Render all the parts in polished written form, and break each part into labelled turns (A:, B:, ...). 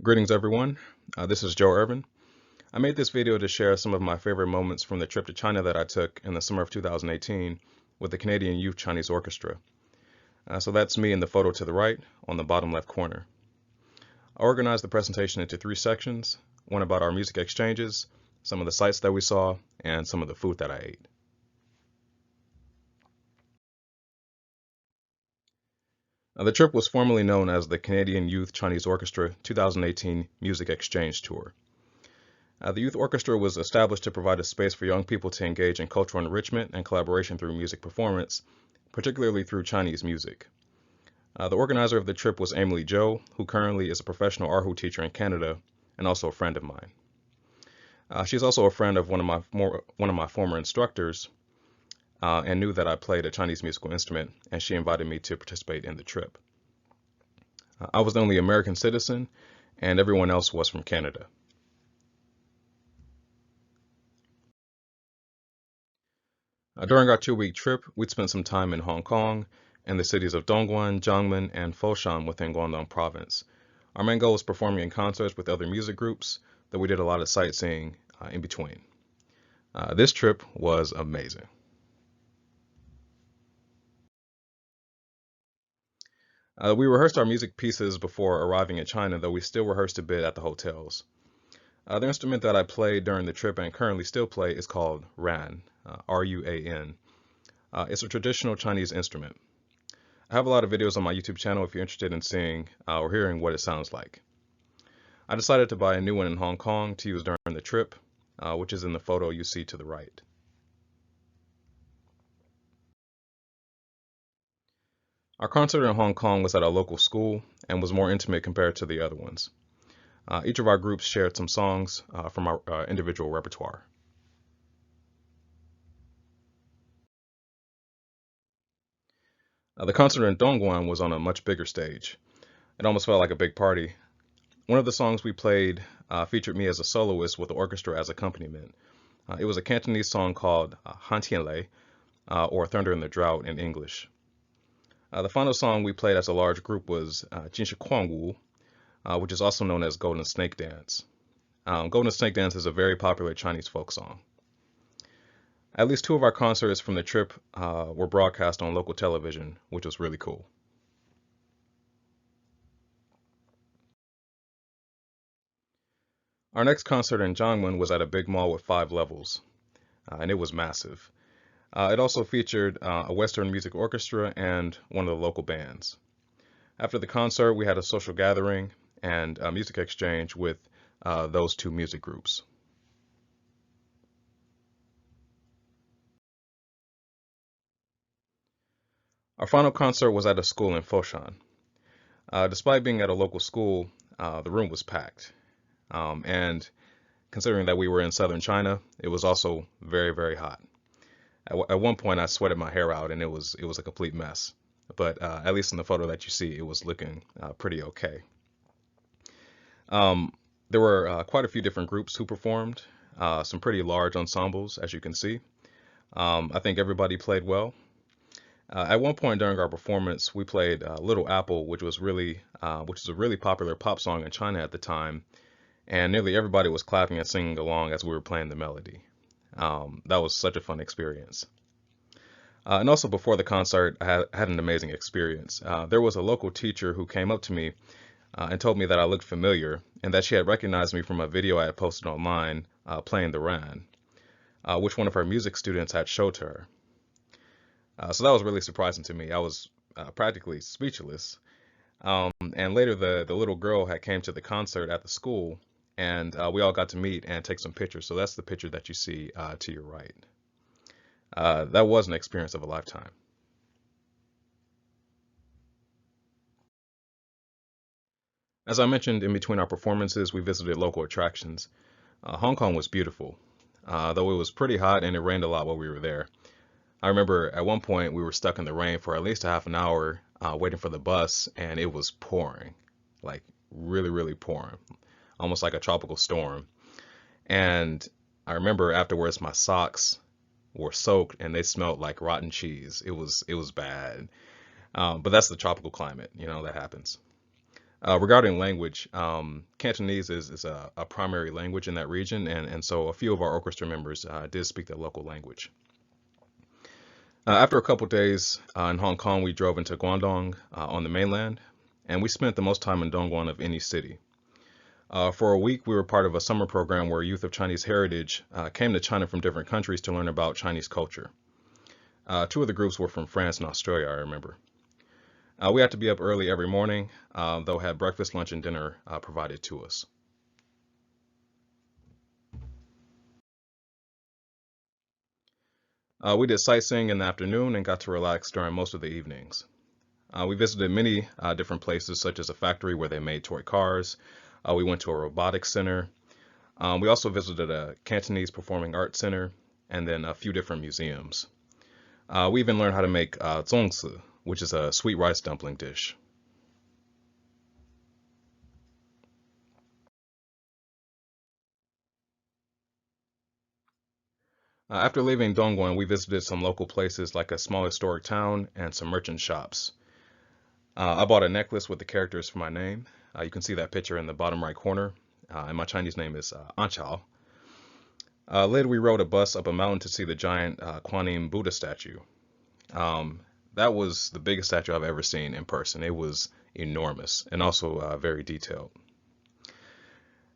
A: Greetings everyone, this is Joe Irvin. I made this video to share some of my favorite moments from the trip to China that I took in the summer of 2018 with the Canadian Youth Chinese Orchestra. So that's me in the photo to the right on the bottom left corner. I organized the presentation into three sections, one about our music exchanges, some of the sights that we saw, and some of the food that I ate. The trip was formerly known as the Canadian Youth Chinese Orchestra 2018 Music Exchange Tour. The youth orchestra was established to provide a space for young people to engage in cultural enrichment and collaboration through music performance, particularly through Chinese music. The organizer of the trip was Amely Zhou, who currently is a professional erhu teacher in Canada and also a friend of mine. She's also a friend of one of my former instructors, and knew that I played a Chinese musical instrument, and she invited me to participate in the trip. I was the only American citizen, and everyone else was from Canada. During our 2-week trip, we'd spent some time in Hong Kong and the cities of Dongguan, Jiangmen, and Foshan within Guangdong province. Our main goal was performing in concerts with other music groups, though we did a lot of sightseeing in between. This trip was amazing. We rehearsed our music pieces before arriving at China, though we still rehearsed a bit at the hotels. The instrument that I played during the trip and currently still play is called Ran, R-U-A-N. It's a traditional Chinese instrument. I have a lot of videos on my YouTube channel if you're interested in seeing or hearing what it sounds like. I decided to buy a new one in Hong Kong to use during the trip, which is in the photo you see to the right. Our concert in Hong Kong was at a local school and was more intimate compared to the other ones. Each of our groups shared some songs from our individual repertoire. The concert in Dongguan was on a much bigger stage. It almost felt like a big party. One of the songs we played featured me as a soloist with the orchestra as accompaniment. It was a Cantonese song called Han Tian Lei, or Thunder in the Drought in English. The final song we played as a large group was Jin Shi Kuang Wu, which is also known as Golden Snake Dance. Golden Snake Dance is a very popular Chinese folk song. At least 2 of our concerts from the trip were broadcast on local television, which was really cool. Our next concert in Jiangmen was at a big mall with 5 levels, and it was massive. It also featured a Western music orchestra and one of the local bands. After the concert, we had a social gathering and a music exchange with those 2 music groups. Our final concert was at a school in Foshan. Despite being at a local school, the room was packed. And considering that we were in southern China, it was also very, very hot. At one point, I sweated my hair out, and it was a complete mess. But at least in the photo that you see, it was looking pretty okay. There were quite a few different groups who performed, some pretty large ensembles, as you can see. I think everybody played well. At one point during our performance, we played Little Apple, which was a really popular pop song in China at the time, and nearly everybody was clapping and singing along as we were playing the melody. That was such a fun experience. And also before the concert, I had an amazing experience. There was a local teacher who came up to me and told me that I looked familiar and that she had recognized me from a video I had posted online playing the Ran, which one of her music students had showed to her. So that was really surprising to me. I was practically speechless. And later the little girl had came to the concert at the school, and we all got to meet and take some pictures. So that's the picture that you see to your right. That was an experience of a lifetime. As I mentioned, in between our performances, we visited local attractions. Hong Kong was beautiful, though it was pretty hot and it rained a lot while we were there. I remember at one point we were stuck in the rain for at least a half an hour waiting for the bus, and it was pouring, like really, really pouring, almost like a tropical storm. And I remember afterwards my socks were soaked and they smelled like rotten cheese. It was bad. But that's the tropical climate, that happens. Regarding language, Cantonese is a primary language in that region, and so a few of our orchestra members did speak the local language. After a couple days in Hong Kong, we drove into Guangdong on the mainland, and we spent the most time in Dongguan of any city. For a week, we were part of a summer program where youth of Chinese heritage came to China from different countries to learn about Chinese culture. Two of the groups were from France and Australia, I remember. We had to be up early every morning, though had breakfast, lunch, and dinner provided to us. We did sightseeing in the afternoon and got to relax during most of the evenings. We visited many different places, such as a factory where they made toy cars. We went to a robotics center. We also visited a Cantonese performing arts center and then a few different museums. We even learned how to make zongzi, which is a sweet rice dumpling dish. After leaving Dongguan, we visited some local places like a small historic town and some merchant shops. I bought a necklace with the characters for my name. You can see that picture in the bottom right corner, and my Chinese name is Anchao. Later, we rode a bus up a mountain to see the giant Kuan Yin Buddha statue. That was the biggest statue I've ever seen in person. It was enormous and also very detailed.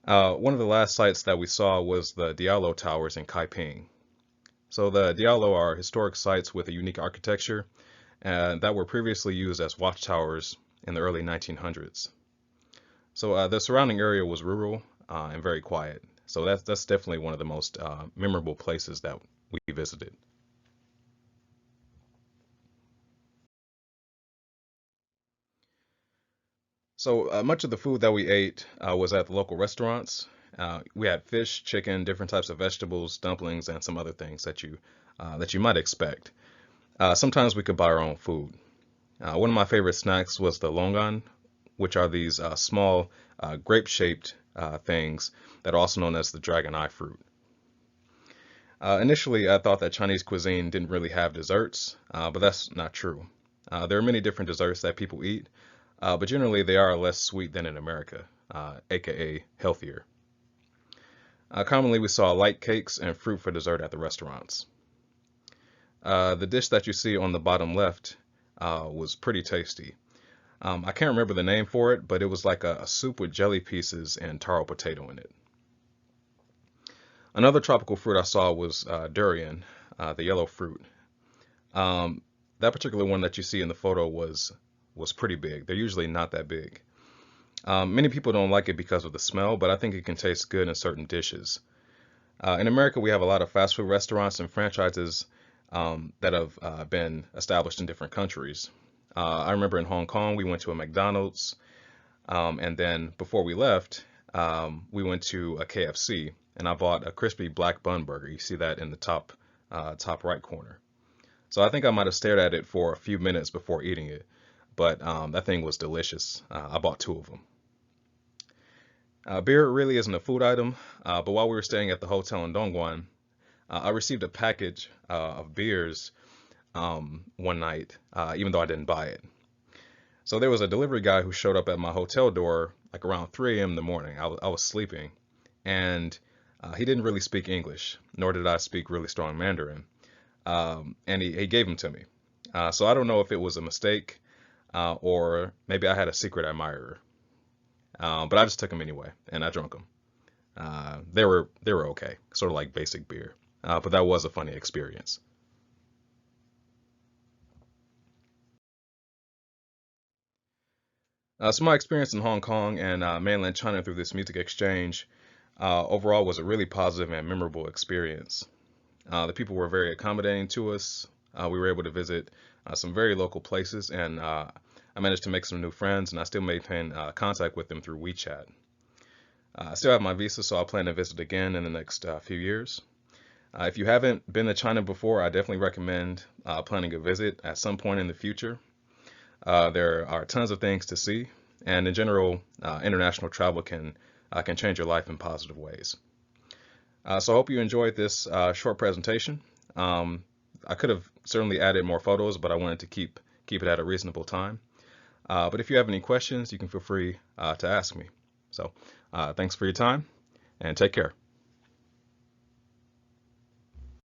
A: One of the last sites that we saw was the Diallo Towers in Kaiping. So the Diallo are historic sites with a unique architecture that were previously used as watchtowers in the early 1900s. So the surrounding area was rural and very quiet. So that's definitely one of the most memorable places that we visited. So much of the food that we ate was at the local restaurants. We had fish, chicken, different types of vegetables, dumplings, and some other things that you might expect. Sometimes we could buy our own food. One of my favorite snacks was the longan, which are these small grape-shaped things that are also known as the dragon eye fruit. Initially, I thought that Chinese cuisine didn't really have desserts, but that's not true. There are many different desserts that people eat, but generally they are less sweet than in America, aka healthier. Commonly, we saw light cakes and fruit for dessert at the restaurants. The dish that you see on the bottom left was pretty tasty. I can't remember the name for it, but it was like a soup with jelly pieces and taro potato in it. Another tropical fruit I saw was durian, the yellow fruit. That particular one that you see in the photo was pretty big. They're usually not that big. Many people don't like it because of the smell, but I think it can taste good in certain dishes. In America, we have a lot of fast food restaurants and franchises that have been established in different countries. I remember in Hong Kong, we went to a McDonald's, and then before we left, we went to a KFC, and I bought a crispy black bun burger. You see that in the top right corner. So I think I might have stared at it for a few minutes before eating it, but that thing was delicious. I bought 2 of them. Beer really isn't a food item, but while we were staying at the hotel in Dongguan, I received a package of beers one night, even though I didn't buy it. So there was a delivery guy who showed up at my hotel door like around 3 a.m. in the morning. I was sleeping, and he didn't really speak English, nor did I speak really strong Mandarin, and he gave them to me. So I don't know if it was a mistake or maybe I had a secret admirer. But I just took them anyway, and I drank them. They were okay, sort of like basic beer, but that was a funny experience. So my experience in Hong Kong and mainland China through this music exchange overall was a really positive and memorable experience. The people were very accommodating to us. We were able to visit some very local places, and I managed to make some new friends, and I still maintain contact with them through WeChat. I still have my visa, so I plan to visit again in the next few years. If you haven't been to China before, I definitely recommend planning a visit at some point in the future. There are tons of things to see, and in general, international travel can change your life in positive ways. So I hope you enjoyed this short presentation. I could have certainly added more photos, but I wanted to keep it at a reasonable time. But if you have any questions, you can feel free to ask me. So thanks for your time and take care.